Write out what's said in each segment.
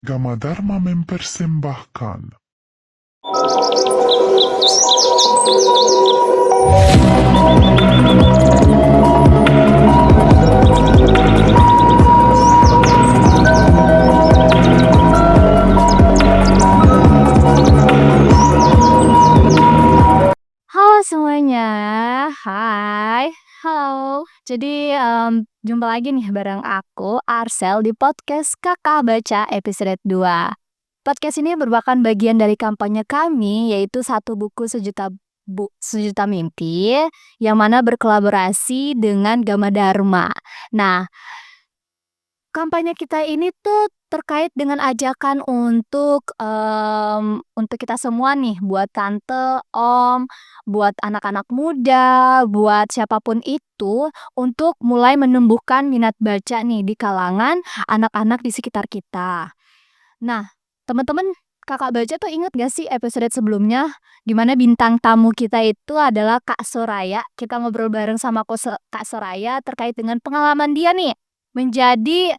Gama Dharma mempersembahkan Halo semuanya, hai, halo. Jadi jumpa lagi nih bareng aku Arsel di podcast Kakak Baca episode 2. Podcast ini merupakan bagian dari kampanye kami, yaitu satu buku sejuta mimpi yang mana berkolaborasi dengan Gama Dharma. Nah, kampanye kita ini tuh terkait dengan ajakan untuk kita semua nih, buat tante, om, buat anak-anak muda, buat siapapun itu, untuk mulai menumbuhkan minat baca nih di kalangan anak-anak di sekitar kita. Nah, teman-teman, Kakak Baca tuh inget gak sih episode sebelumnya, di mana bintang tamu kita itu adalah Kak Soraya. Kita ngobrol bareng sama Kak Soraya terkait dengan pengalaman dia nih menjadi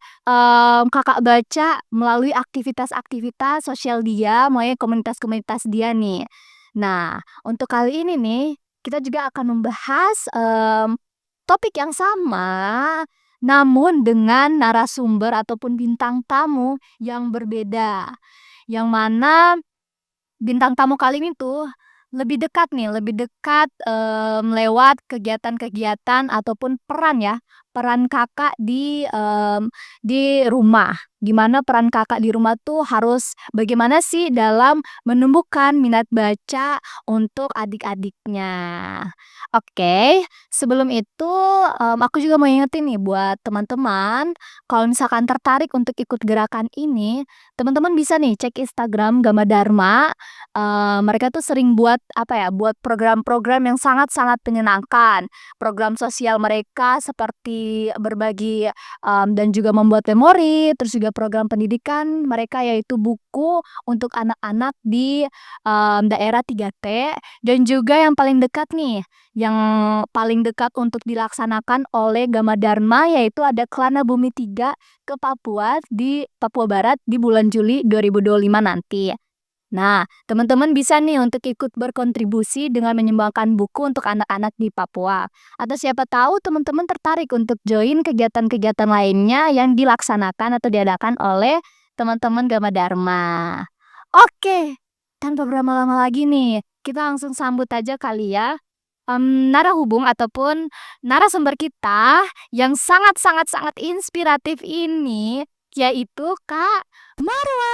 Kakak Baca melalui aktivitas-aktivitas sosial dia, mulai komunitas-komunitas dia nih. Nah, untuk kali ini nih, kita juga akan membahas topik yang sama, namun dengan narasumber ataupun bintang tamu yang berbeda. Yang mana bintang tamu kali ini tuh lebih dekat lewat kegiatan-kegiatan ataupun peran kakak di rumah. Gimana peran kakak di rumah tuh harus bagaimana sih dalam menumbuhkan minat baca untuk adik-adiknya. Oke, sebelum itu aku juga mau ingetin nih buat teman-teman, kalau misalkan tertarik untuk ikut gerakan ini, teman-teman bisa nih cek Instagram Gama Dharma. Mereka tuh sering buat buat program-program yang sangat-sangat menyenangkan. Program sosial mereka seperti berbagi dan juga membuat memori, terus juga program pendidikan mereka yaitu buku untuk anak-anak di daerah 3T, dan juga yang paling dekat nih, yang paling dekat untuk dilaksanakan oleh Gama Dharma yaitu ada Kelana Bumi 3 ke Papua di Papua Barat di bulan Juli 2025 nanti. Nah, teman-teman bisa nih untuk ikut berkontribusi dengan menyumbangkan buku untuk anak-anak di Papua. Atau siapa tahu teman-teman tertarik untuk join kegiatan-kegiatan lainnya yang dilaksanakan atau diadakan oleh teman-teman Gama Dharma. Oke, tanpa berlama-lama lagi nih, kita langsung sambut aja kali ya narahubung ataupun narasumber kita yang sangat-sangat-sangat inspiratif ini, yaitu Kak Marwa.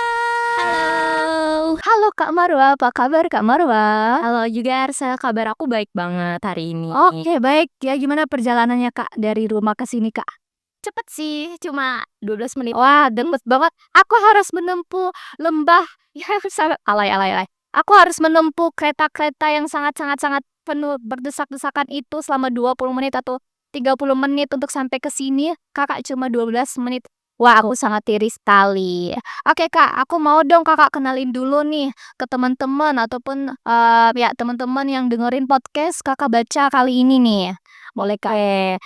Halo. Halo Kak Marwa, apa kabar Kak Marwa? Halo juga Arsel, kabar aku baik banget hari ini. Oke, baik. Ya gimana perjalanannya Kak dari rumah ke sini Kak? Cepet sih, cuma 12 menit. Wah, deket banget. Aku harus menempuh lembah yang sangat alay. Aku harus menempuh kereta-kereta yang sangat penuh berdesak-desakan itu selama 20 menit atau 30 menit untuk sampai ke sini. Kakak cuma 12 menit. Wah, aku sangat iri sekali. Oke Kak, aku mau dong Kakak kenalin dulu nih ke teman-teman ataupun teman-teman yang dengerin podcast Kakak Baca kali ini nih. Boleh Kak?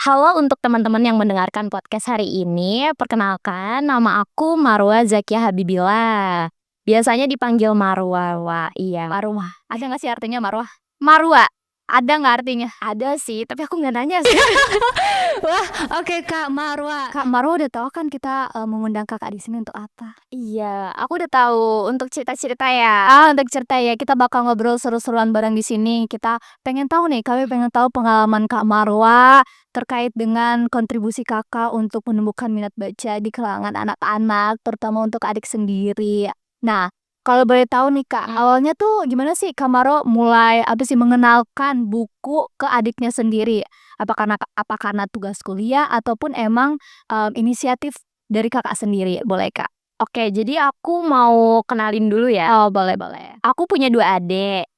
Halo untuk teman-teman yang mendengarkan podcast hari ini. Perkenalkan, nama aku Marwa Zakia Habibila. Biasanya dipanggil Marwa. Wah, iya. Marwah. Ada nggak sih artinya Marwah? Marwa. Ada nggak artinya? Ada sih, tapi aku nggak nanya sih. Wah, oke Kak Marwa. Kak Marwa udah tahu kan kita mengundang Kakak di sini untuk apa? Iya, aku udah tahu untuk cerita-cerita ya. Untuk cerita ya, kita bakal ngobrol seru-seruan bareng di sini. Kami pengen tahu pengalaman Kak Marwa terkait dengan kontribusi Kakak untuk menumbuhkan minat baca di kalangan anak-anak, terutama untuk adik sendiri. Nah, kalau boleh tahu nih Kak, awalnya tuh gimana sih Kak Marwa mulai mengenalkan buku ke adiknya sendiri? Apa karena tugas kuliah ataupun emang inisiatif dari Kakak sendiri? Boleh Kak? Oke, jadi aku mau kenalin dulu ya. Oh, boleh. Aku punya 2 adik.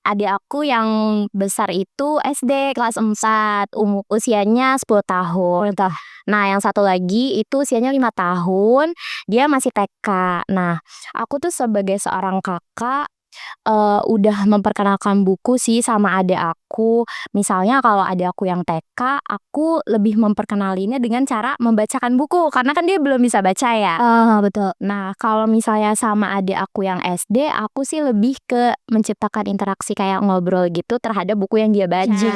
Adik aku yang besar itu SD kelas 4, usianya 10 tahun. Nah, yang satu lagi itu usianya 5 tahun, dia masih TK. Nah, aku tuh sebagai seorang kakak udah memperkenalkan buku sih sama adik aku. Misalnya kalau adik aku yang TK, aku lebih memperkenalinnya dengan cara membacakan buku, karena kan dia belum bisa baca ya. Betul. Nah, kalau misalnya sama adik aku yang SD, aku sih lebih ke menciptakan interaksi kayak ngobrol gitu terhadap buku yang dia baca.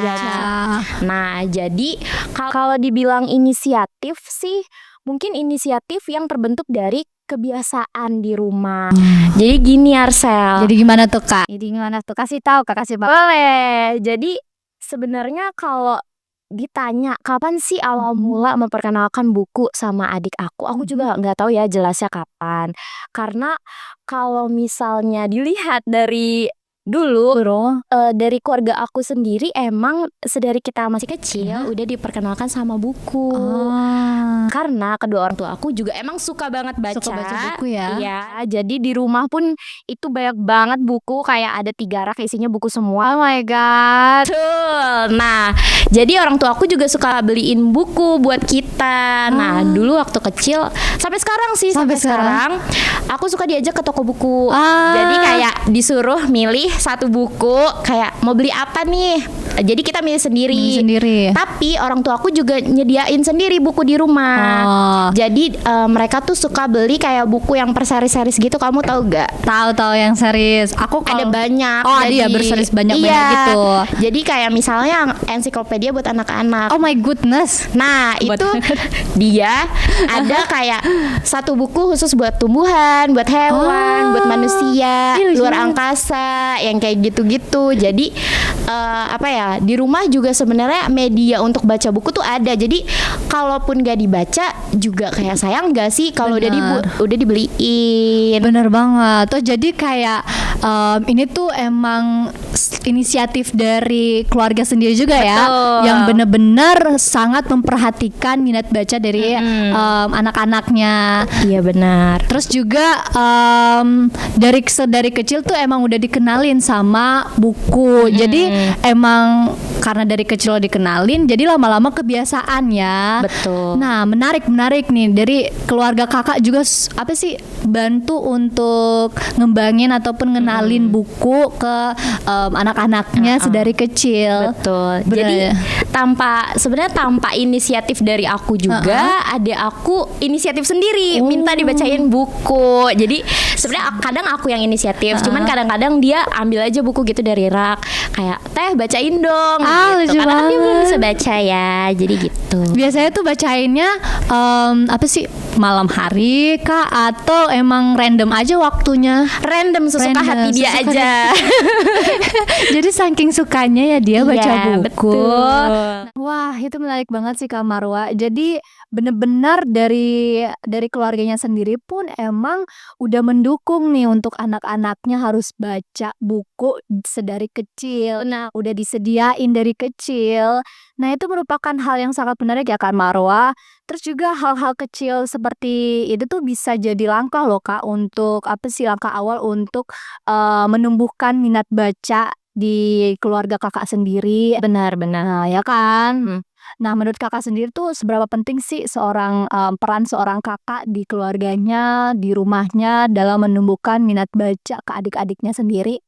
Nah, jadi kalau dibilang inisiatif sih, mungkin inisiatif yang terbentuk dari kebiasaan di rumah. Jadi gini, Arsel. Jadi gimana tuh, Kak? Kasih tahu, Kak, kasih tahu. Boleh. Jadi sebenarnya kalau ditanya kapan sih awal mula memperkenalkan buku sama adik aku juga nggak tahu ya jelasnya kapan. Karena kalau misalnya dilihat dari dulu, dari keluarga aku sendiri emang sedari kita masih kecil udah diperkenalkan sama buku. Karena kedua orang tua aku juga emang suka banget baca. Suka baca buku ya? Iya, jadi di rumah pun itu banyak banget buku, kayak ada 3 rak isinya buku semua. Oh my god. Betul. Nah, jadi orang tua aku juga suka beliin buku buat kita. Nah, dulu waktu kecil sampai sekarang sih, sampai sekarang aku suka diajak ke toko buku. Jadi kayak disuruh milih satu buku, kayak mau beli apa nih. Jadi kita milih sendiri. Tapi orang tua aku juga nyediain sendiri buku di rumah. Jadi mereka tuh suka beli kayak buku yang per series gitu. Kamu tahu gak? Tahu yang series. Aku Ada banyak. Oh, ada berseries banyak-banyak gitu. Jadi kayak misalnya ensiklopedia buat anak-anak. Oh my goodness. Nah, itu dia ada kayak satu buku khusus buat tumbuhan, buat hewan, buat manusia, luar angkasa, yang kayak gitu-gitu. Jadi apa ya, di rumah juga sebenarnya media untuk baca buku tuh ada. Jadi kalaupun gak dibaca juga kayak sayang gak sih kalau udah dibeliin. Bener banget. Tuh jadi kayak ini tuh emang inisiatif dari keluarga sendiri juga ya, yang bener-bener sangat memperhatikan minat baca dari anak-anaknya. Iya benar. Terus juga dari kecil tuh emang udah dikenalin sama buku. Jadi emang karena dari kecil dikenalin, jadi lama-lama kebiasaan ya. Betul. Nah, menarik nih, dari keluarga kakak juga apa sih bantu untuk ngembangin ataupun ngenalin buku ke anak-anaknya sedari kecil. Betul. Bener. Jadi sebenarnya tanpa inisiatif dari aku juga, adik aku inisiatif sendiri minta dibacain buku. Jadi sebenarnya kadang aku yang inisiatif, cuman kadang-kadang dia ambil aja buku gitu dari rak, kayak teh bacain dong. Gitu. Karena kan dia belum bisa baca ya, jadi gitu. Biasanya tuh bacainnya apa sih, malam hari kah atau emang random aja waktunya? Random, sesuka hati dia aja. Jadi saking sukanya ya dia baca buku. Betul. Wah, itu menarik banget sih Kak Marwa. Jadi bener-bener dari keluarganya sendiri pun emang udah mendukung nih untuk anak-anaknya harus baca buku sedari kecil. Nah, udah disediain dari kecil. Nah, itu merupakan hal yang sangat menarik ya Kak Marwa. Terus juga hal-hal kecil seperti itu tuh bisa jadi langkah loh Kak, untuk langkah awal untuk menumbuhkan minat baca di keluarga kakak sendiri. Benar-benar. Ya kan? Nah, menurut kakak sendiri tuh seberapa penting sih peran seorang kakak di keluarganya, di rumahnya dalam menumbuhkan minat baca ke adik-adiknya sendiri?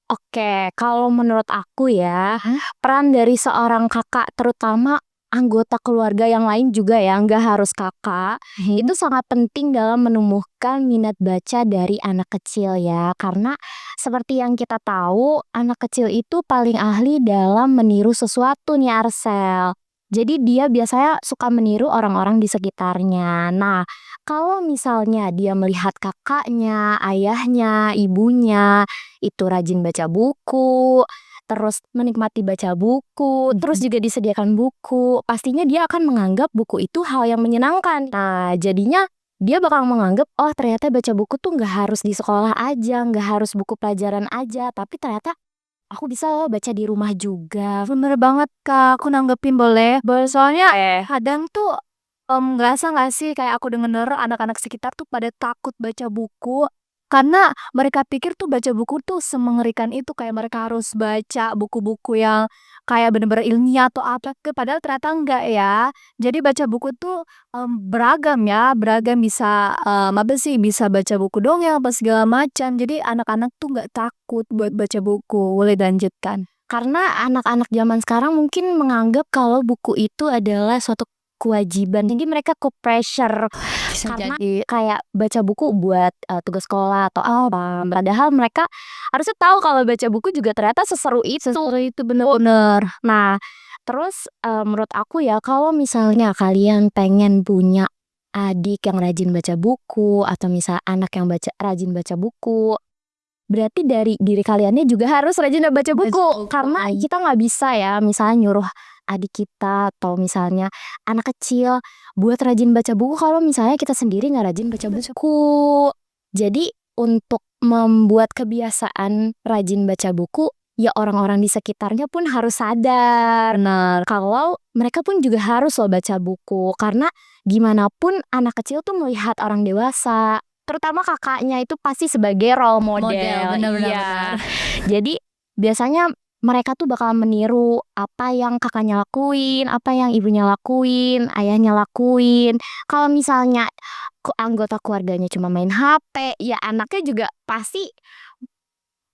Oke, kalau menurut aku ya, peran dari seorang kakak, terutama anggota keluarga yang lain juga ya, nggak harus kakak, itu sangat penting dalam menumbuhkan minat baca dari anak kecil ya. Karena seperti yang kita tahu, anak kecil itu paling ahli dalam meniru sesuatu nih, Arsel. Jadi dia biasanya suka meniru orang-orang di sekitarnya. Nah, kalau misalnya dia melihat kakaknya, ayahnya, ibunya itu rajin baca buku, terus menikmati baca buku, terus juga disediakan buku, pastinya dia akan menganggap buku itu hal yang menyenangkan. Nah, jadinya dia bakal menganggap, oh ternyata baca buku tuh gak harus di sekolah aja, gak harus buku pelajaran aja, tapi ternyata aku bisa loh baca di rumah juga. Bener banget Kak, aku nanggepin boleh? Soalnya kadang tuh ngerasa gak sih kayak aku denger anak-anak sekitar tuh pada takut baca buku Karena mereka pikir tuh baca buku tuh semengerikan itu, kayak mereka harus baca buku-buku yang kayak bener-bener ilmiah atau apa, padahal ternyata enggak ya. Jadi baca buku tuh, beragam ya, beragam bisa, apa sih, bisa baca buku dongeng apa segala macam. Jadi anak-anak tuh nggak takut buat baca buku. Boleh dilanjutkan. Karena anak-anak zaman sekarang mungkin menganggap kalau buku itu adalah suatu kewajiban. Jadi mereka pressure Bisa karena jadi. kayak baca buku buat tugas sekolah atau apa. Padahal mereka harusnya tahu kalau baca buku juga ternyata seseru itu. Seseru itu, bener-bener. Nah, terus menurut aku ya kalau misalnya kalian pengen punya adik yang rajin baca buku atau misal anak yang rajin baca buku, berarti dari diri kaliannya juga harus rajin baca buku. buku, Karena iya. kita nggak bisa ya misalnya nyuruh adik kita atau misalnya anak kecil buat rajin baca buku kalau misalnya kita sendiri nggak rajin baca buku. Jadi untuk membuat kebiasaan rajin baca buku, ya orang-orang di sekitarnya pun harus sadar. Bener. Kalau mereka pun juga harus loh baca buku. Karena gimana pun anak kecil tuh melihat orang dewasa, terutama kakaknya itu pasti sebagai role model. Bener-bener. Iya. Jadi biasanya mereka tuh bakal meniru apa yang kakaknya lakuin, apa yang ibunya lakuin, ayahnya lakuin. Kalau misalnya anggota keluarganya cuma main HP, ya anaknya juga pasti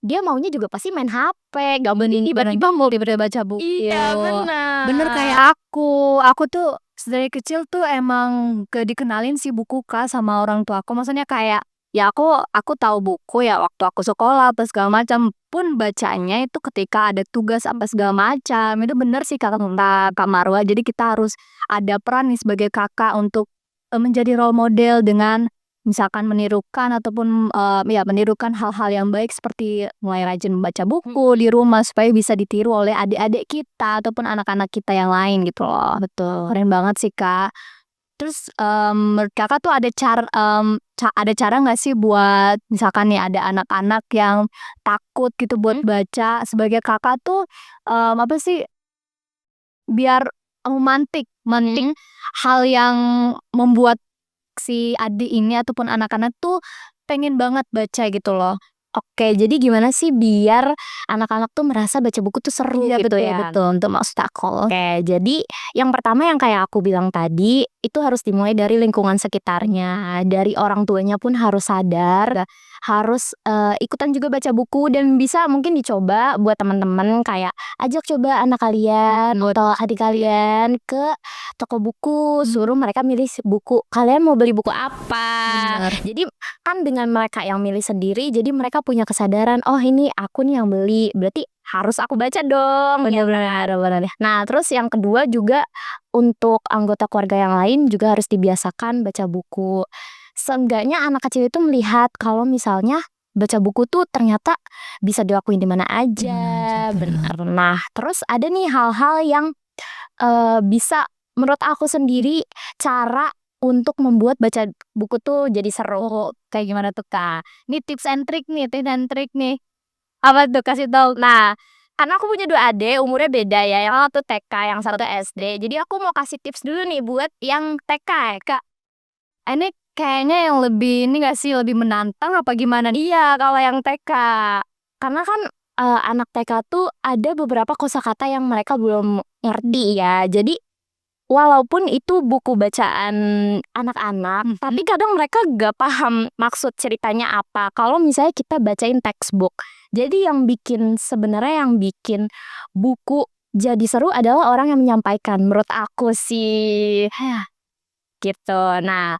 dia maunya juga pasti main HP, gak mungkin tiba-tiba mau Tiba-tiba baca buku. Iya, benar. Bener kayak aku. Aku tuh dari kecil tuh emang dikenalin sih buku Kak sama orang tua aku. Maksudnya kayak ya aku tahu buku ya waktu aku sekolah apa segala macam. Pun bacanya itu ketika ada tugas apa segala macam. Itu bener sih kata Kak Marwa. Jadi kita harus ada peran nih sebagai kakak untuk menjadi role model dengan misalkan menirukan ataupun, ya menirukan hal-hal yang baik seperti mulai rajin membaca buku di rumah supaya bisa ditiru oleh adik-adik kita ataupun anak-anak kita yang lain gitu loh. Betul. Keren banget sih, Kak. Terus, menurut Kakak tuh ada cara nggak sih buat misalkan nih ada anak-anak yang takut gitu buat baca, sebagai Kakak tuh, apa sih, biar memantik hal yang membuat si adik ini ataupun anak-anak tuh pengen banget baca gitu loh. Oke, jadi gimana sih biar anak-anak tuh merasa baca buku tuh seru Iya, gitu betul ya? betul, untuk maksud aku. Oke, jadi yang pertama yang kayak aku bilang tadi, itu harus dimulai dari lingkungan sekitarnya. Dari orang tuanya pun harus sadar, harus ikutan juga baca buku dan bisa mungkin dicoba buat teman-teman kayak ajak coba anak kalian atau adik kalian ke toko buku, suruh mereka milih buku. Kalian mau beli buku apa? Bener. Jadi kan dengan mereka yang milih sendiri, jadi mereka punya kesadaran, oh ini aku nih yang beli, berarti harus aku baca dong. Bener. Nah, terus yang kedua juga untuk anggota keluarga yang lain juga harus dibiasakan baca buku. Seenggaknya anak kecil itu melihat kalau misalnya baca buku tuh ternyata bisa dilakuin di mana aja. Benar. Nah, terus ada nih hal-hal yang bisa menurut aku sendiri cara untuk membuat baca buku tuh jadi seru. Kayak gimana tuh, Kak? Ini tips and trick nih. Apa tuh, kasih tahu. Nah, karena aku punya 2 adik, umurnya beda ya, yang satu TK, yang satu SD. Jadi aku mau kasih tips dulu nih buat yang TK ya, Kak. Ini kayaknya yang lebih ini nggak sih, lebih menantang apa gimana nih? Iya, kalau yang TK. Karena kan anak TK tuh ada beberapa kosakata yang mereka belum ngerti ya. Jadi walaupun itu buku bacaan anak-anak, tapi kadang mereka gak paham maksud ceritanya apa. Kalau misalnya kita bacain textbook. Jadi sebenarnya yang bikin buku jadi seru adalah orang yang menyampaikan. Menurut aku sih. Gitu. Nah,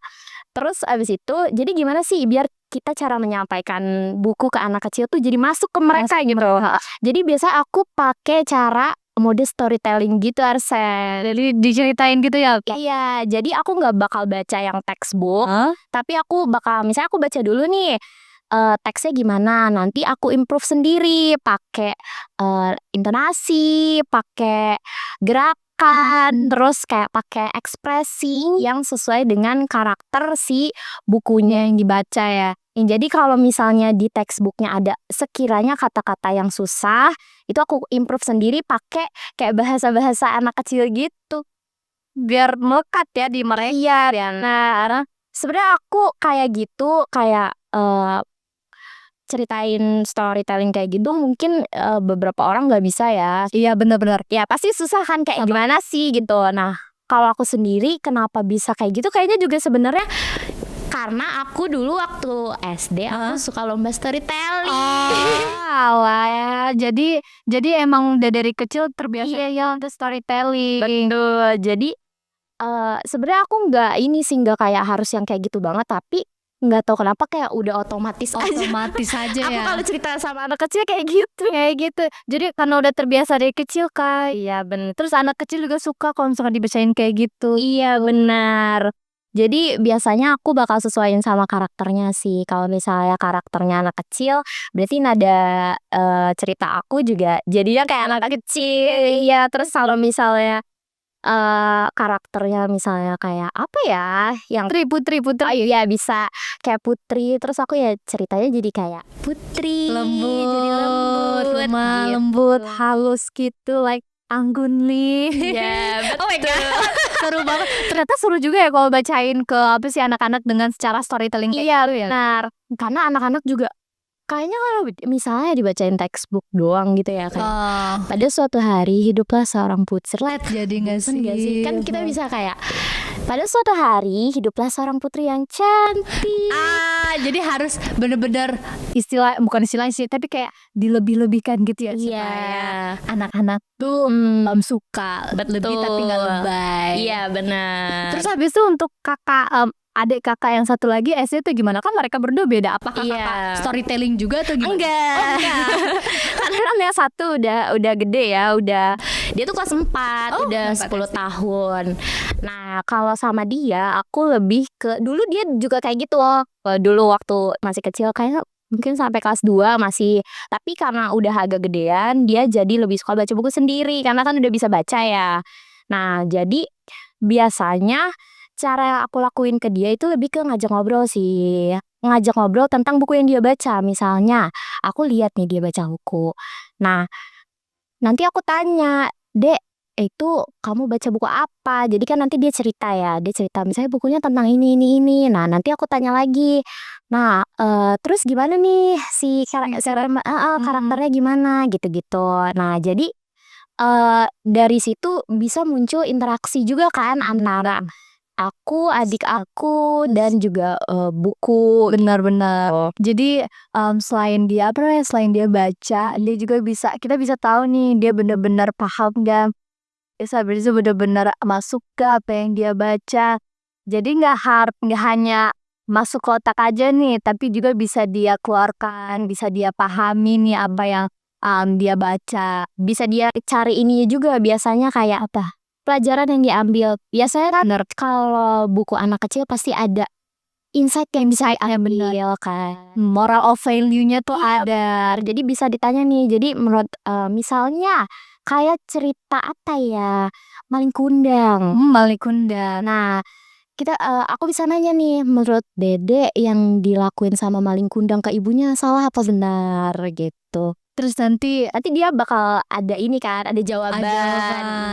terus abis itu, jadi gimana sih biar kita cara menyampaikan buku ke anak kecil tuh jadi masuk ke mereka gitu. Jadi biasa aku pakai cara mode storytelling gitu, Arsen. Jadi diceritain gitu ya? Iya, jadi aku nggak bakal baca yang textbook, tapi aku bakal misalnya aku baca dulu nih teksnya gimana, nanti aku improve sendiri pakai intonasi, pakai gerakan, terus kayak pakai ekspresi yang sesuai dengan karakter si bukunya yang dibaca ya. Jadi kalau misalnya di textbooknya ada sekiranya kata-kata yang susah, itu aku improve sendiri pakai kayak bahasa-bahasa anak kecil gitu. Biar melekat ya di mereka. Iya, nah sebenarnya aku kayak gitu kayak ceritain storytelling kayak gitu mungkin beberapa orang nggak bisa ya. Iya, bener-bener. Ya pasti susah kan kayak gimana sih gitu. Nah, kalau aku sendiri kenapa bisa kayak gitu kayaknya juga sebenarnya karena aku dulu waktu SD aku suka lomba storytelling. Alah ya. Jadi emang udah dari kecil terbiasa ya untuk storytelling. Betul. Jadi sebenarnya aku nggak kayak harus yang kayak gitu banget, tapi nggak tahu kenapa kayak udah otomatis aja. Otomatis aja Aku ya. kalau cerita sama anak kecil kayak gitu. Kayak gitu. Jadi karena udah terbiasa dari kecil Kak. Iya bener. Terus anak kecil juga suka kalau misalkan dibacain kayak gitu. Iya benar. Jadi biasanya aku bakal sesuaiin sama karakternya sih. Kalau misalnya karakternya anak kecil, berarti nada cerita aku juga jadinya kayak anak kecil. Iya, terus kalau misalnya karakternya misalnya kayak apa ya, yang Putri. oh iya bisa kayak Putri, terus aku ya ceritanya jadi kayak Putri, jadi lembut, lemah, gitu. lembut, halus gitu, like Anggun Lee. Iya, betul. Oh my god, seru banget. Ternyata seru juga ya kalau bacain ke apa sih anak-anak dengan secara storytelling kayak Iya, gitu ya. benar. Karena anak-anak juga kayaknya kalau misalnya dibacain textbook doang gitu ya kayak pada suatu hari hiduplah seorang putri. Jadi nggak Bosen nggak sih? sih? Kan kita bisa kayak pada suatu hari hiduplah seorang putri yang cantik. Jadi harus bener-bener bukan istilah sih, tapi kayak dilebih-lebihkan gitu ya supaya anak-anak tuh suka lebih tapi nggak lebay. Iya benar. Terus habis itu untuk adik kakak yang satu lagi SD tuh gimana? Kan mereka berdua beda. Apakah Iya. kakak storytelling juga atau gimana? Enggak. Oh, enggak. Karena kan yang satu udah gede ya, dia tuh kelas 4, udah 4 10 SD. tahun. Nah, kalau sama dia aku lebih ke dulu dia juga kayak gitu loh. Dulu waktu masih kecil kayaknya mungkin sampai kelas 2 masih, tapi karena udah agak gedean dia jadi lebih suka baca buku sendiri karena kan udah bisa baca ya. Nah, jadi biasanya cara yang aku lakuin ke dia itu lebih ke ngajak ngobrol sih. Ngajak ngobrol tentang buku yang dia baca. Misalnya, aku lihat nih dia baca buku. Nah, nanti aku tanya, "Dek, itu kamu baca buku apa?" Jadi kan nanti dia cerita ya. Dia cerita misalnya bukunya tentang ini. Nah, nanti aku tanya lagi. Nah, terus gimana nih si karakternya gimana gitu-gitu. Nah, jadi dari situ bisa muncul interaksi juga kan antara aku, adik aku, dan juga buku. Benar-benar. Jadi selain dia baca, dia juga kita bisa tahu nih dia benar-benar paham gak. Habis itu benar-benar masuk ke apa yang dia baca. Jadi nggak hanya masuk ke otak aja nih, tapi juga bisa dia keluarkan, bisa dia pahami nih apa yang dia baca. Bisa dia cari ininya juga biasanya kayak apa? Pelajaran yang diambil. Biasanya kan kalau buku anak kecil pasti ada insight yang bisa diambil kan. Moral of value-nya tuh ada. Jadi bisa ditanya nih. Jadi menurut misalnya kayak cerita apa ya? Maling Kundang. Maling Kundang. Nah, aku bisa nanya nih, menurut Dede yang dilakuin sama Maling Kundang ke ibunya salah apa benar gitu. Terus nanti dia bakal ada ini kan, ada jawaban.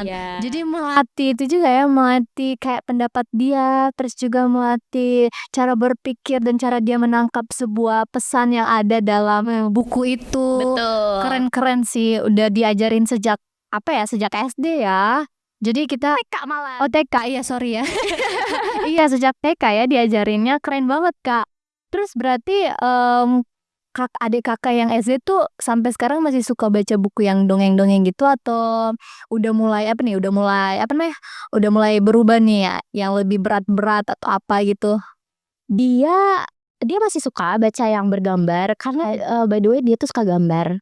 Iya. Jadi melatih itu juga ya, melatih kayak pendapat dia, terus juga melatih cara berpikir dan cara dia menangkap sebuah pesan yang ada dalam buku itu. Betul. Keren-keren sih, udah diajarin sejak SD ya. Jadi kita TK malah. Oh TK, iya sorry ya. Iya sejak TK ya diajarinnya, keren banget Kak. Terus berarti adik kakak yang SD tuh sampai sekarang masih suka baca buku yang dongeng-dongeng gitu atau udah mulai udah mulai berubah nih ya, yang lebih berat-berat atau apa gitu? Dia masih suka baca yang bergambar karena by the way dia tuh suka gambar.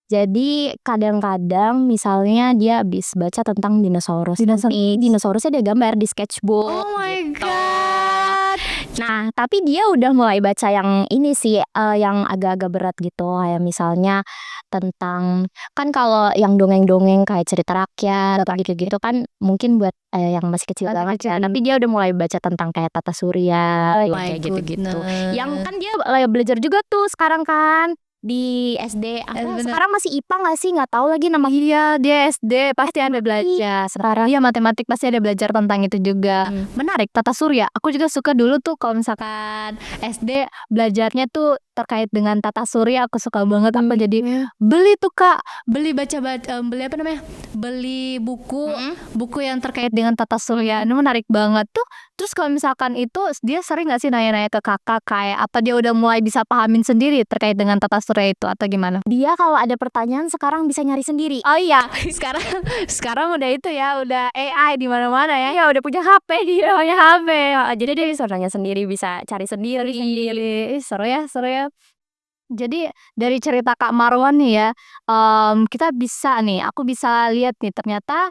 Jadi kadang-kadang misalnya dia habis baca tentang dinosaurus. Dinosaurusnya dia gambar di sketchbook. Oh my gitu. god. Nah, tapi dia udah mulai baca yang ini sih, yang agak-agak berat gitu. Kayak misalnya tentang, kan kalau yang dongeng-dongeng kayak cerita rakyat atau gitu-gitu kan mungkin buat yang masih kecil banget ya. Tapi dia udah mulai baca tentang kayak Tata Surya, kayak gitu-gitu. Yang kan dia belajar juga tuh sekarang kan di SD. Sekarang masih IPA nggak sih? Nggak tahu lagi nama. Iya, dia SD pasti ada belajar. Sekarang iya matematik pasti ada belajar tentang itu juga. Menarik, Tata Surya. Aku juga suka dulu tuh kalau misalkan SD belajarnya tuh terkait dengan tata surya aku suka banget apa jadi beli tuh Kak, beli beli apa namanya? Beli buku yang terkait dengan tata surya. Ini menarik banget tuh. Terus kalau misalkan itu dia sering nggak sih nanya-nanya ke Kakak kayak apa dia udah mulai bisa pahamin sendiri terkait dengan tata surya itu atau gimana? Dia kalau ada pertanyaan sekarang bisa nyari sendiri. Oh iya, sekarang udah itu ya, udah AI di mana-mana ya. Ya udah punya HP dia, punya HP. Jadi dia bisa nanya sendiri, bisa cari sendiri. Ih, seru ya, seru ya. Jadi dari cerita Kak Marwan nih ya, aku bisa lihat nih ternyata,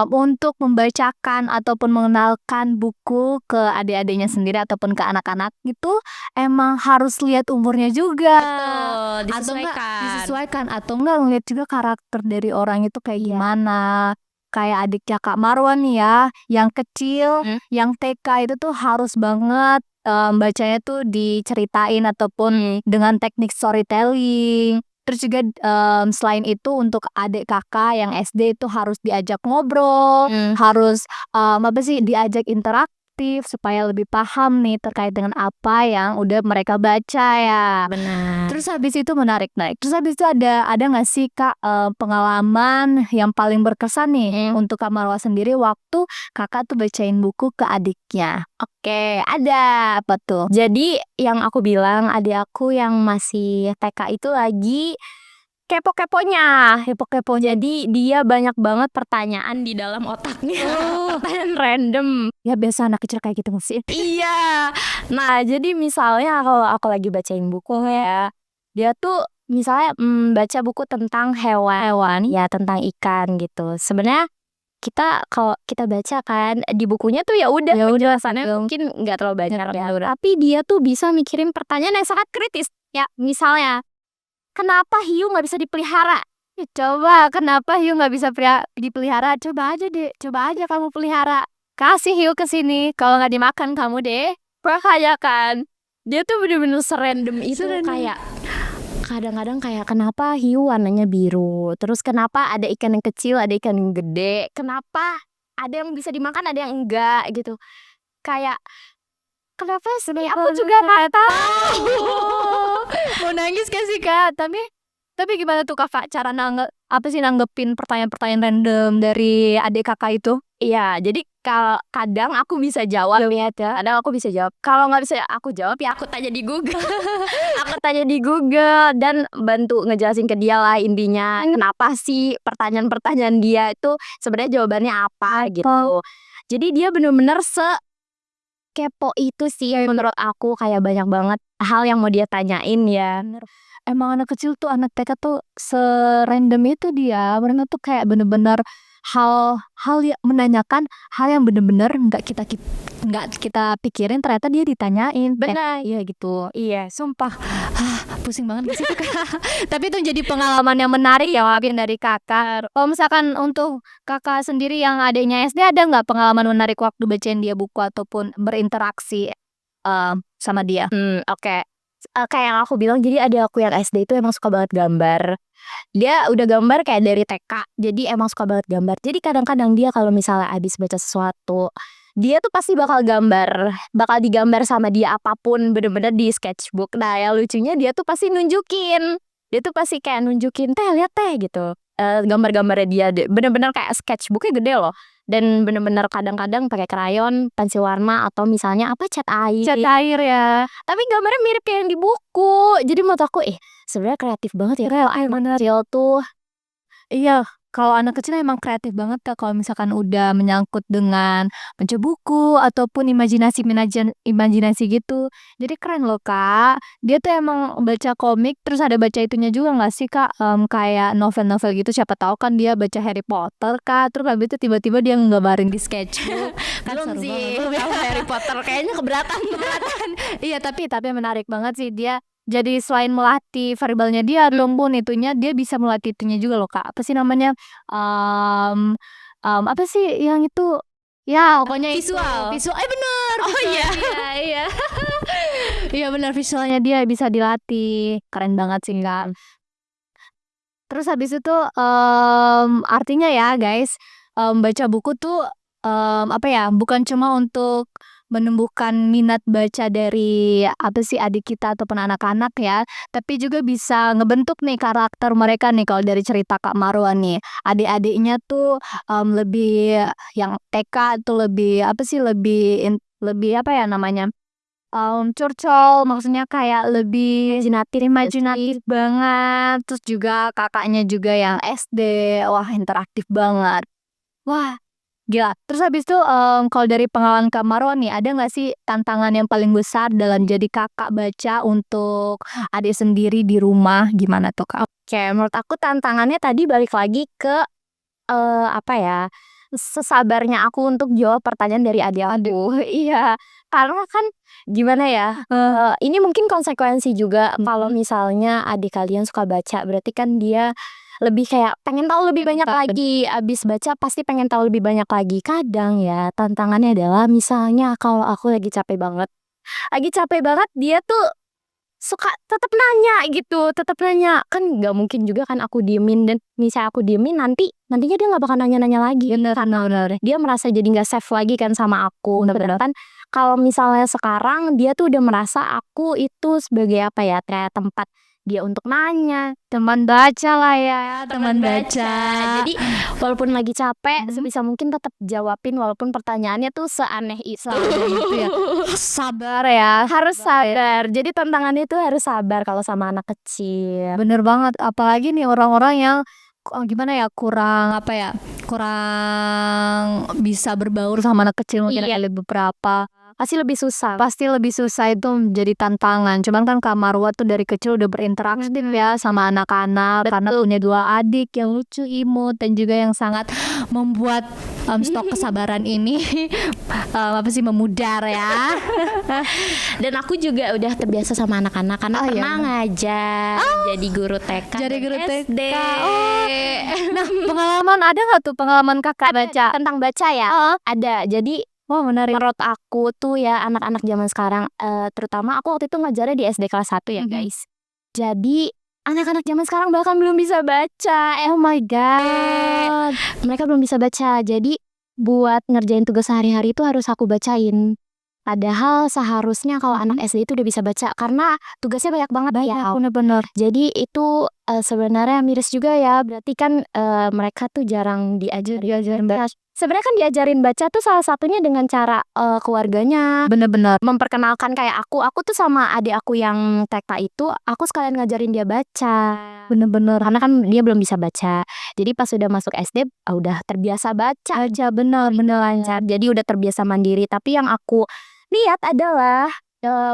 untuk membacakan ataupun mengenalkan buku ke adik-adiknya sendiri ataupun ke anak-anak itu emang harus lihat umurnya juga. Betul, Disesuaikan atau enggak ngeliat juga karakter dari orang itu kayak Iya. gimana. Kayak adiknya Kak Marwan nih ya, yang kecil, yang TK itu tuh harus banget bacanya tuh diceritain ataupun dengan teknik storytelling. Terus juga selain itu untuk adik Kakak yang SD itu harus diajak ngobrol, harus diajak interaktif supaya lebih paham nih terkait dengan apa yang udah mereka baca ya. Benar. Terus habis itu menarik. Terus habis itu ada nggak sih Kak pengalaman yang paling berkesan nih untuk Kak Marwa sendiri waktu Kakak tuh bacain buku ke adiknya? Oke, ada. Apa tuh? Jadi yang aku bilang adik aku yang masih TK itu lagi kepo-keponya. Jadi dia banyak banget pertanyaan di dalam otaknya. Pertanyaan random. Ya biasa anak kecil kayak gitu nggak sih? Iya. Nah, jadi misalnya kalau aku lagi bacain buku ya, dia tuh misalnya baca buku tentang hewan, ya tentang ikan gitu. Sebenarnya kalau kita baca kan di bukunya tuh ya udah penjelasannya mungkin nggak terlalu banyak ya. Tapi dia tuh bisa mikirin pertanyaan yang sangat kritis. Ya, misalnya kenapa hiu nggak bisa dipelihara? Ya, coba kenapa hiu nggak bisa dipelihara? Coba aja kamu pelihara. Kasih hiu ke sini. Kalau nggak dimakan kamu deh. Makanya kan dia tuh bener-bener serandom itu. Serandom. Kayak kadang-kadang kayak kenapa hiu warnanya biru, terus kenapa ada ikan yang kecil, ada ikan yang gede, kenapa ada yang bisa dimakan, ada yang enggak gitu. Kayak kenapa sih aku juga nggak tahu. Mau nangis gak sih Kak? Tapi gimana tuh Kakak cara nanggepin pertanyaan-pertanyaan random dari adik Kakak itu? Iya, jadi kadang aku bisa jawab ya, kadang aku bisa jawab. Kalau nggak bisa aku jawab ya aku tanya di Google. Aku tanya di Google dan bantu ngejelasin ke dia lah intinya kenapa sih pertanyaan-pertanyaan dia itu sebenarnya jawabannya apa gitu. Jadi dia bener-bener kepo itu sih menurut aku, kayak banyak banget hal yang mau dia tanyain ya. Emang anak kecil tuh, anak TK tuh serandom itu dia. Mereka tuh kayak bener-bener hal yang menanyakan hal yang bener-bener nggak kita pikirin ternyata dia ditanyain. Benar. Iya gitu. Iya, Sumpah pusing banget gak sih Kak? Tapi itu jadi pengalaman yang menarik ya mungkin dari Kakak. Kalau misalkan untuk Kakak sendiri yang adiknya SD, ada nggak pengalaman menarik waktu bacain dia buku ataupun berinteraksi sama dia? Oke. Kayak yang aku bilang, jadi adik aku yang SD itu emang suka banget gambar. Dia udah gambar kayak dari TK, jadi emang suka banget gambar. Jadi kadang-kadang dia kalau misalnya abis baca sesuatu, dia tuh pasti bakal digambar sama dia apapun, bener-bener di sketchbook. Nah, yang lucunya dia tuh pasti nunjukin. Dia tuh pasti kayak nunjukin, "Teh, lihat Teh," gitu. Gambar-gambarnya dia bener-bener kayak sketchbooknya gede loh. Dan bener-bener kadang-kadang pakai krayon, pensil warna, atau misalnya cat air. Cat air ya. Tapi gambarnya mirip kayak yang di buku. Jadi menurut aku sebenarnya kreatif banget ya. Real, bener. Kecil tuh. Iya, kalau anak kecil emang kreatif banget Kak kalau misalkan udah menyangkut dengan baca buku ataupun imajinasi gitu. Jadi keren loh Kak. Dia tuh emang baca komik terus ada baca itunya juga nggak sih Kak? Kayak novel-novel gitu, siapa tahu kan dia baca Harry Potter Kak. Terus habis itu tiba-tiba dia nggambarin di sketchbook. Kan Belum seru sih. banget. Kalau Harry Potter kayaknya keberatan. Iya, tapi menarik banget sih dia. Jadi selain melatih verbalnya dia ataupun itunya, dia bisa melatih itunya juga loh Kak. Apa sih namanya? Apa sih yang itu? Ya pokoknya Visual. bener. Oh iya. Iya. Iya benar, visualnya dia bisa dilatih. Keren banget sih Kak. Terus habis itu artinya ya guys, baca buku tuh bukan cuma untuk menumbuhkan minat baca dari adik kita ataupun anak-anak ya, tapi juga bisa ngebentuk nih karakter mereka nih kalau dari cerita Kak Marwa nih. Adik-adiknya tuh lebih yang TK tuh lebih lebih apa ya namanya? Curcol, maksudnya kayak lebih imajinatif banget, terus juga kakaknya juga yang SD, wah interaktif banget. Wah, gila. Terus habis itu, kalau dari pengalaman Kak Marwa nih, ada nggak sih tantangan yang paling besar dalam jadi kakak baca untuk adik sendiri di rumah, gimana tuh Kak? Oke, menurut aku tantangannya tadi balik lagi ke apa ya, sesabarnya aku untuk jawab pertanyaan dari adik aku. Iya, karena kan gimana ya, ini mungkin konsekuensi juga kalau misalnya adik kalian suka baca, berarti kan dia lebih kayak pengen tahu lebih banyak lagi, abis baca pasti pengen tahu lebih banyak lagi. Kadang ya tantangannya adalah misalnya kalau aku lagi capek banget dia tuh suka tetap nanya gitu, tetap nanya. Kan nggak mungkin juga kan aku diemin, dan misalnya aku diemin nantinya dia nggak bakal nanya-nanya lagi. Karena dia merasa jadi nggak safe lagi kan sama aku. Sedangkan kalau misalnya sekarang dia tuh udah merasa aku itu sebagai apa ya, kayak tempat dia untuk nanya, Teman baca lah ya, teman baca. Jadi walaupun lagi capek, sebisa mungkin tetap jawabin walaupun pertanyaannya tuh seaneh itu. Gitu ya. Sabar ya. Harus sabar. Jadi tantangannya itu harus sabar kalau sama anak kecil. Bener banget, apalagi nih orang-orang yang gimana ya, kurang apa ya, kurang bisa berbaur sama anak kecil mungkin Iya. ada beberapa. Pasti lebih susah. Pasti lebih susah itu menjadi tantangan. Cuman kan Kak Marwa tuh dari kecil udah berinteraksi ya sama anak-anak, karena punya 2 adik yang lucu, imut, dan juga yang sangat membuat stok kesabaran ini apa sih, memudar ya. Dan aku juga udah terbiasa sama anak-anak karena pernah ngajar jadi guru TK. Jadi dan guru SD. TK. Nah, pengalaman ada nggak tuh pengalaman Kakak baca? Tentang baca ya? Ada. Jadi Wah, menarik. menurut aku tuh ya anak-anak zaman sekarang, terutama aku waktu itu ngajarnya di SD kelas 1 ya guys. Jadi anak-anak zaman sekarang bahkan belum bisa baca. Oh my god. Mereka belum bisa baca. Jadi buat ngerjain tugas sehari-hari itu harus aku bacain. Padahal seharusnya kalau anak SD itu udah bisa baca karena tugasnya banyak banget ya. Bener-bener. Jadi itu sebenarnya miris juga ya. Berarti kan mereka tuh jarang diajarin baca. Sebenarnya kan diajarin baca tuh salah satunya dengan cara keluarganya Bener-bener. memperkenalkan kayak aku tuh sama adik aku yang TK itu aku sekalian ngajarin dia baca. Bener-bener. Karena kan dia belum bisa baca. Jadi pas udah masuk SD udah terbiasa baca aja, bener lancar. Jadi udah terbiasa mandiri. Tapi yang aku lihat adalah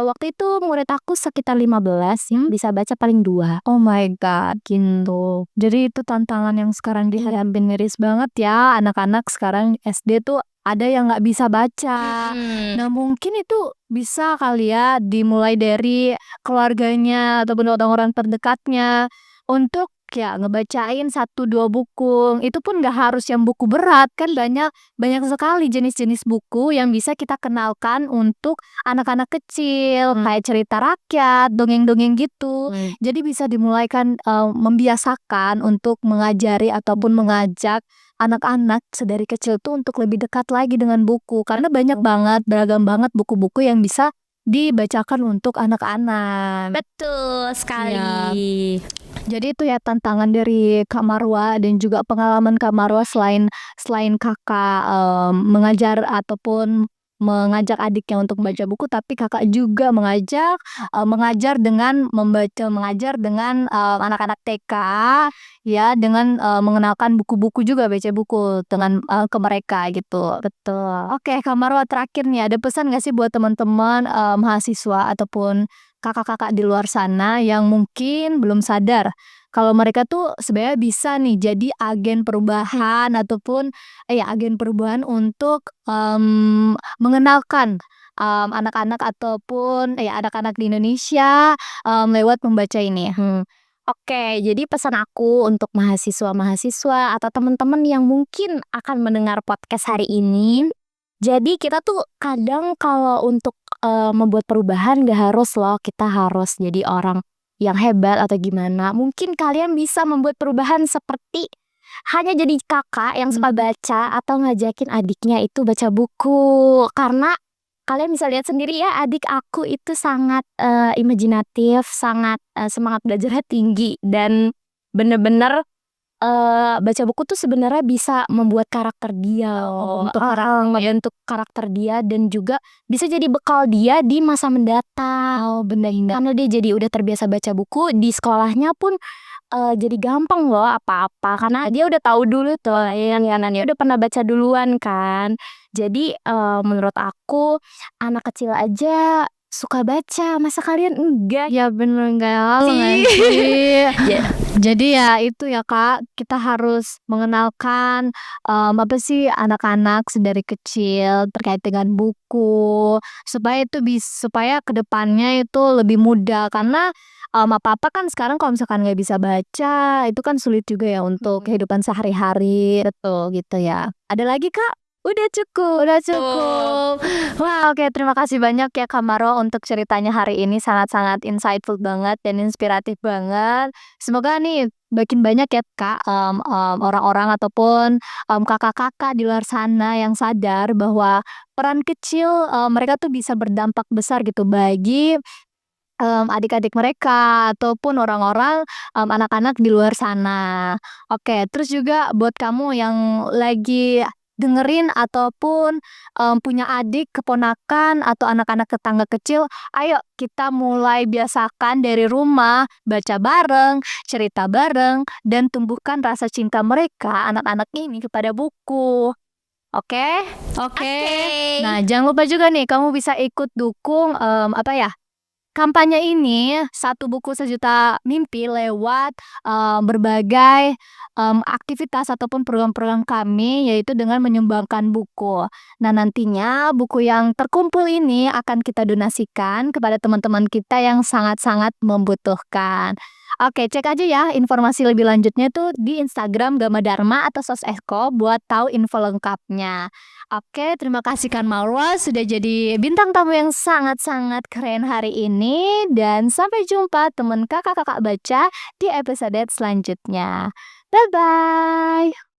waktu itu murid aku sekitar 15 yang bisa baca paling 2. Oh my god, gitu. Jadi itu tantangan yang sekarang dihadapin, miris banget ya. Anak-anak sekarang SD tuh ada yang nggak bisa baca. Nah, mungkin itu bisa kali ya dimulai dari keluarganya ataupun orang-orang terdekatnya untuk ya ngebacain 1-2 buku. Itu pun nggak harus yang buku berat, kan banyak sekali jenis-jenis buku yang bisa kita kenalkan untuk anak-anak kecil, kayak cerita rakyat, dongeng-dongeng gitu. Jadi bisa dimulaikan membiasakan untuk mengajari ataupun mengajak anak-anak sedari kecil tuh untuk lebih dekat lagi dengan buku, karena banyak banget, beragam banget buku-buku yang bisa dibacakan untuk anak-anak. Betul sekali. Jadi itu ya tantangan dari Kak Marwa dan juga pengalaman Kak Marwa selain Kakak mengajar ataupun mengajak adiknya untuk membaca buku, tapi Kakak juga mengajar dengan mengajar dengan anak-anak TK ya, dengan mengenalkan buku-buku juga, baca buku dengan ke mereka gitu. Betul. Oke, Kak Marwa, terakhir nih, ada pesan gak sih buat teman-teman mahasiswa ataupun kakak-kakak di luar sana yang mungkin belum sadar kalau mereka tuh sebenarnya bisa nih jadi agen perubahan ataupun agen perubahan untuk mengenalkan anak-anak ataupun anak-anak di Indonesia lewat membaca ini. Oke, jadi pesan aku untuk mahasiswa-mahasiswa atau teman-teman yang mungkin akan mendengar podcast hari ini. Jadi kita tuh kadang kalau untuk membuat perubahan gak harus loh kita harus jadi orang yang hebat atau gimana. Mungkin kalian bisa membuat perubahan seperti hanya jadi kakak yang suka baca atau ngajakin adiknya itu baca buku. Karena kalian bisa lihat sendiri ya, adik aku itu sangat imajinatif, sangat semangat belajarnya tinggi, dan bener-bener baca buku tuh sebenarnya bisa membuat karakter dia loh, membentuk karakter dia, dan juga bisa jadi bekal dia di masa mendatang. Benar-benar. Karena dia jadi udah terbiasa baca buku, di sekolahnya pun jadi gampang loh apa-apa, karena dia udah tahu dulu tuh yang udah pernah baca duluan kan. Jadi menurut aku anak kecil aja suka baca, masa kalian enggak Ya bener nggak sih? sih? Ya, Jadi ya itu ya Kak, kita harus mengenalkan, apa sih, anak-anak sedari kecil terkait dengan buku, supaya ke depannya itu lebih mudah. Karena, apa-apa kan sekarang kalau misalkan nggak bisa baca, itu kan sulit juga ya untuk kehidupan sehari-hari. Betul, gitu ya. Ada lagi Kak? udah cukup. Udah cukup. Wah, oke, terima kasih banyak ya Kak Maro untuk ceritanya hari ini, sangat-sangat insightful banget dan inspiratif banget. Semoga nih makin banyak ya Kak, orang-orang ataupun, kakak-kakak di luar sana yang sadar bahwa peran kecil, mereka tuh bisa berdampak besar gitu bagi, adik-adik mereka ataupun orang-orang, anak-anak di luar sana. Oke, terus juga buat kamu yang lagi dengerin ataupun, punya adik, keponakan, atau anak-anak tetangga kecil, ayo kita mulai biasakan dari rumah, baca bareng, cerita bareng, dan tumbuhkan rasa cinta mereka, anak-anak ini, kepada buku. Oke? Oke. Nah, jangan lupa juga nih kamu bisa ikut dukung, apa ya, kampanye ini, Satu Buku Sejuta Mimpi, lewat, berbagai, aktivitas ataupun program-program kami, yaitu dengan menyumbangkan buku. Nah, nantinya buku yang terkumpul ini akan kita donasikan kepada teman-teman kita yang sangat-sangat membutuhkan. Oke, cek aja ya informasi lebih lanjutnya tuh di Instagram Gama Dharma atau Sos Eko buat tahu info lengkapnya. Oke, terima kasih Kak Marwa sudah jadi bintang tamu yang sangat-sangat keren hari ini, dan sampai jumpa teman kakak-kakak baca di episode selanjutnya. Bye-bye.